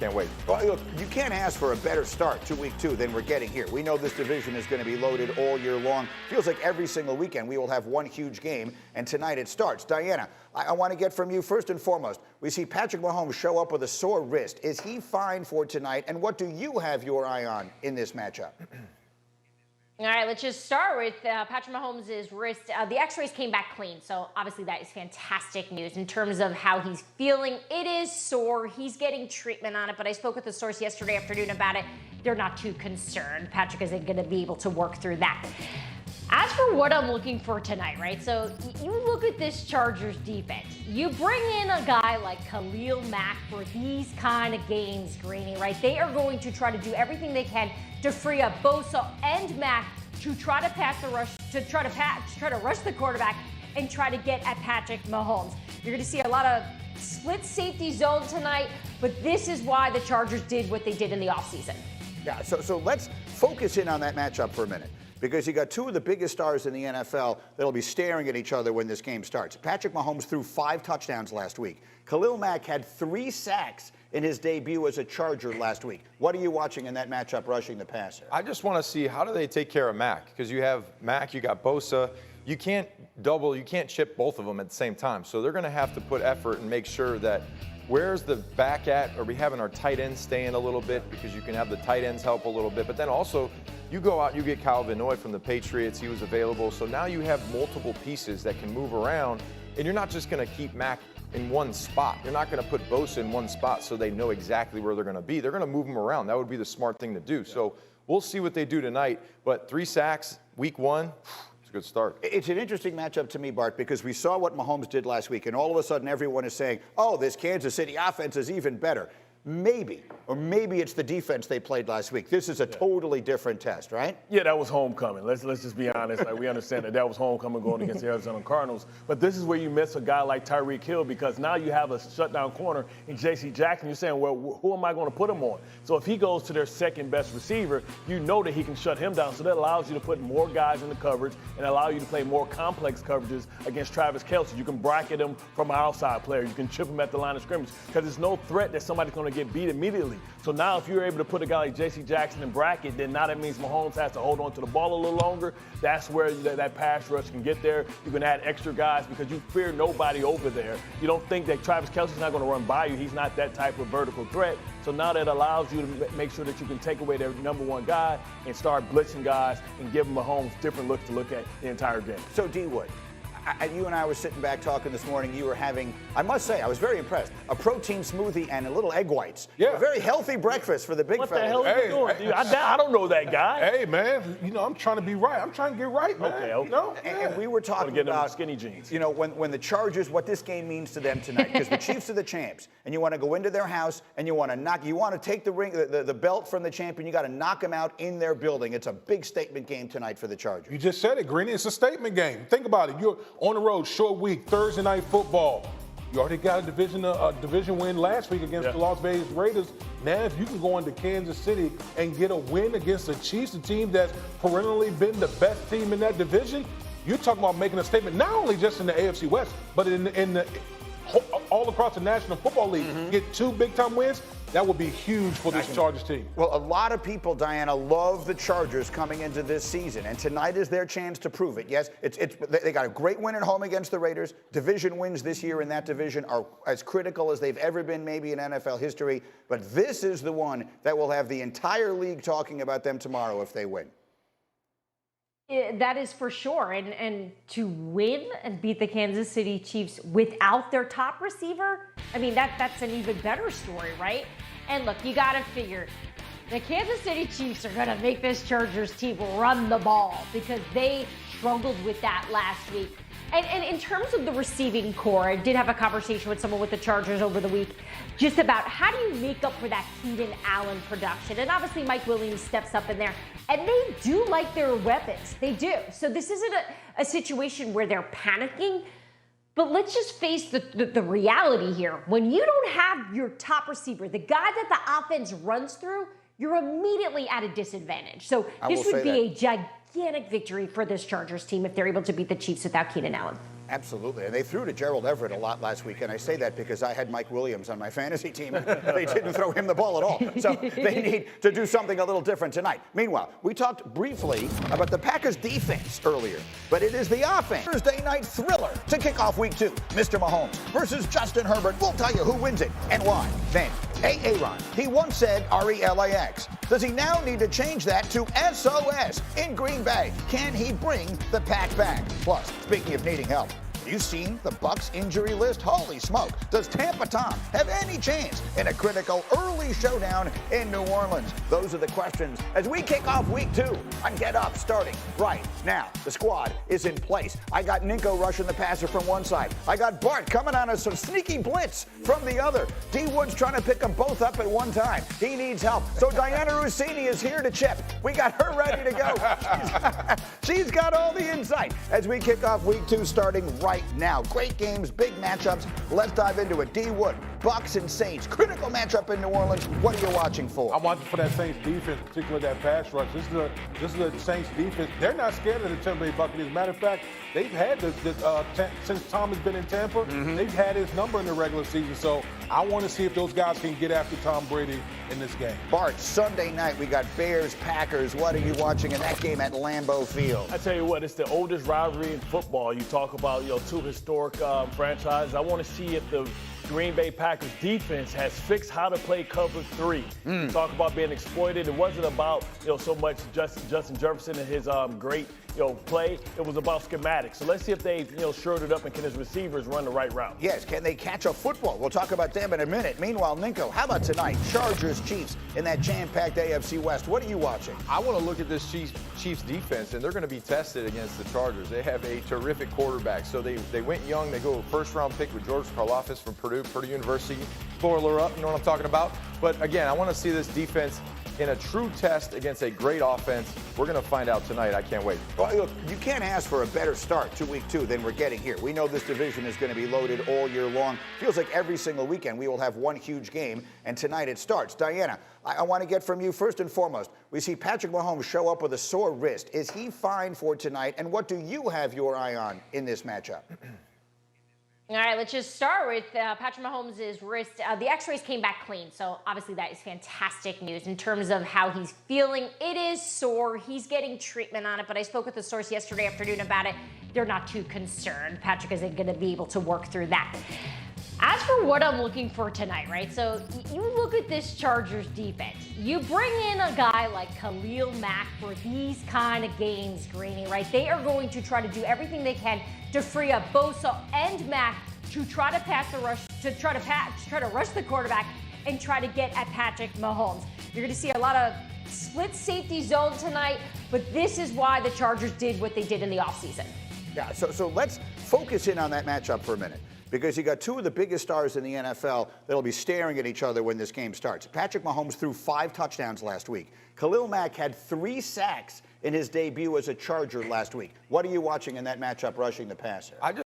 Can't wait. Well, look, you can't ask for a better start to week 2 than we're getting here. We know this division is going to be loaded all year long. Feels like every single weekend we will have one huge game, and tonight it starts. Diana, I want to get from you first and foremost. We see Patrick Mahomes show up with a sore wrist. Is he fine for tonight, and what do you have your eye on in this matchup? All right, let's just start with Patrick Mahomes' wrist. The x-rays came back clean, so obviously that is fantastic news in terms of how he's feeling. It is sore. He's getting treatment on it, but I spoke with the source yesterday afternoon about it. They're not too concerned. Patrick isn't going to be able to work through that. As for what I'm looking for tonight, right? So you look at this Chargers defense. You bring in a guy like Khalil Mack for these kind of games, Greeny, right? They are going to try to do everything they can to free up Bosa and Mack to try to pass the rush, to try to rush the quarterback and try to get at Patrick Mahomes. You're going to see a lot of split safety zone tonight, but this is why the Chargers did what they did in the offseason. Yeah, so let's focus in on that matchup for a minute, because you got two of the biggest stars in the NFL that'll be staring at each other when this game starts. Patrick Mahomes threw 5 touchdowns last week. Khalil Mack had 3 sacks in his debut as a Charger last week. What are you watching in that matchup rushing the passer? I just want to see, how do they take care of Mack? Because you have Mack, you got Bosa. You can't chip both of them at the same time. So they're going to have to put effort and make sure that where's the back at? Are we having our tight ends stay in a little bit? Because you can have the tight ends help a little bit. But then also, you go out, you get Kyle Van Noy from the Patriots. He was available. So now you have multiple pieces that can move around. And you're not just going to keep Mack in one spot. You're not going to put Bosa in one spot so they know exactly where they're going to be. They're going to move them around. That would be the smart thing to do. Yeah. So we'll see what they do tonight. But 3 sacks, week 1, it's a good start. It's an interesting matchup to me, Bart, because we saw what Mahomes did last week, and all of a sudden everyone is saying, oh, this Kansas City offense is even better. Maybe, or maybe it's the defense they played last week. This is a totally different test, right? Yeah, that was homecoming. Let's just be honest. Like, we understand that was homecoming going against the Arizona Cardinals. But this is where you miss a guy like Tyreek Hill, because now you have a shutdown corner in J.C. Jackson. You're saying, well, who am I going to put him on? So if he goes to their second best receiver, you know that he can shut him down. So that allows you to put more guys in the coverage and allow you to play more complex coverages against Travis Kelce. You can bracket him from an outside player. You can chip him at the line of scrimmage, because there's no threat that somebody's going to get beat immediately. So now if you're able to put a guy like J.C. Jackson in bracket, then now that means Mahomes has to hold on to the ball a little longer. That's where that pass rush can get there. You can add extra guys because you fear nobody over there. You don't think that Travis Kelce's not going to run by you. He's not that type of vertical threat. So now that allows you to make sure that you can take away their number one guy and start blitzing guys and give Mahomes different looks to look at the entire game. So, D. Wood, you and I were sitting back talking this morning. You were having, I must say, I was very impressed, a protein smoothie and a little egg whites. Yeah. A very healthy breakfast for the big fella. What the hell are you doing, dude? I don't know that guy. Hey, man, I'm trying to be right. I'm trying to get right, man. Okay. And we were talking about skinny jeans. When the Chargers, what this game means to them tonight, because the Chiefs are the champs, and you want to go into their house and you want to take the ring, the belt from the champion. You got to knock them out in their building. It's a big statement game tonight for the Chargers. You just said it, Greeny. It's a statement game. Think about it. You're on the road, short week, Thursday night football. You already got a division win last week against the Las Vegas Raiders. Now, if you can go into Kansas City and get a win against the Chiefs, a team that's perennially been the best team in that division, you're talking about making a statement not only just in the AFC West, but in the all across the National Football League. Get 2 big-time wins. That would be huge for this Chargers team. Well, a lot of people, Diana, love the Chargers coming into this season, and tonight is their chance to prove it. Yes, they got a great win at home against the Raiders. Division wins this year in that division are as critical as they've ever been maybe in NFL history, but this is the one that will have the entire league talking about them tomorrow if they win. That is for sure. And to win and beat the Kansas City Chiefs without their top receiver, I mean, that's an even better story, right? And look, you got to figure the Kansas City Chiefs are going to make this Chargers team run the ball, because they struggled with that last week. And in terms of the receiving core, I did have a conversation with someone with the Chargers over the week just about how do you make up for that Keenan Allen production. And obviously Mike Williams steps up in there. And they do like their weapons. They do. So this isn't a situation where they're panicking. But let's just face the reality here. When you don't have your top receiver, the guy that the offense runs through, you're immediately at a disadvantage. So this would be a gigantic victory for this Chargers team if they're able to beat the Chiefs without Keenan Allen. Absolutely. And they threw to Gerald Everett a lot last week. And I say that because I had Mike Williams on my fantasy team. They didn't throw him the ball at all. So they need to do something a little different tonight. Meanwhile, we talked briefly about the Packers defense earlier, but it is the offense. Thursday night thriller to kick off week 2. Mr. Mahomes versus Justin Herbert. We'll tell you who wins it and why. Then, Aaron. He once said RELAX. Does he now need to change that to SOS in Green Bay? Can he bring the pack back? Plus, speaking of needing help, you seen the Bucs injury list? Holy smoke. Does Tampa Tom have any chance in a critical early showdown in New Orleans? Those are the questions as we kick off week 2 on Get Up starting right now. The squad is in place. I got Ninko rushing the passer from one side. I got Bart coming on us some sneaky blitz from the other. D Wood's trying to pick them both up at one time. He needs help. So Diana Rossini is here to chip. We got her ready to go. She's got all the insight as we kick off week 2 starting right now. Great games, big matchups. Let's dive into it. D Wood, Bucs and Saints. Critical matchup in New Orleans. What are you watching for? I'm watching for that Saints defense, particularly that pass rush. This is the Saints defense. They're not scared of the Tampa Bay Buccaneers. Matter of fact, they've had since Tom has been in Tampa, they've had his number in the regular season. So I want to see if those guys can get after Tom Brady in this game. Bart, Sunday night we got Bears, Packers. What are you watching in that game at Lambeau Field? I tell you what, it's the oldest rivalry in football. You talk about, two historic franchises. I want to see if the Green Bay Packers defense has fixed how to play cover 3. Talk about being exploited. It wasn't about so much Justin Jefferson and his great play. It was about schematics. So let's see if they shored it up and can his receivers run the right route. Yes, can they catch a football? We'll talk about them in a minute. Meanwhile, Ninko, how about tonight? Chargers, Chiefs in that jam-packed AFC West. What are you watching? I want to look at this Chiefs defense, and they're going to be tested against the Chargers. They have a terrific quarterback. So they went young. They go first-round pick with George Karlaftis from Purdue University. Spoiler up, you know what I'm talking about. But again, I want to see this defense in a true test against a great offense. We're going to find out tonight. I can't wait. Well, look, you can't ask for a better start to week 2 than we're getting here. We know this division is going to be loaded all year long. Feels like every single weekend we will have one huge game, and tonight it starts. Diana, I want to get from you first and foremost. We see Patrick Mahomes show up with a sore wrist. Is he fine for tonight, and what do you have your eye on in this matchup? All right, let's just start with Patrick Mahomes' wrist. The x-rays came back clean, so obviously that is fantastic news in terms of how he's feeling. It is sore. He's getting treatment on it, but I spoke with the source yesterday afternoon about it. They're not too concerned. Patrick isn't going to be able to work through that. As for what I'm looking for tonight, right? So you look at this Chargers defense. You bring in a guy like Khalil Mack for these kind of games, Greeny, right? They are going to try to do everything they can to free up Bosa and Mack to try to pass the rush, to try to rush the quarterback and try to get at Patrick Mahomes. You're going to see a lot of split safety zone tonight, but this is why the Chargers did what they did in the offseason. Yeah, so let's focus in on that matchup for a minute, because you got two of the biggest stars in the NFL that'll be staring at each other when this game starts. Patrick Mahomes threw 5 touchdowns last week. Khalil Mack had 3 sacks in his debut as a Charger last week. What are you watching in that matchup rushing the passer?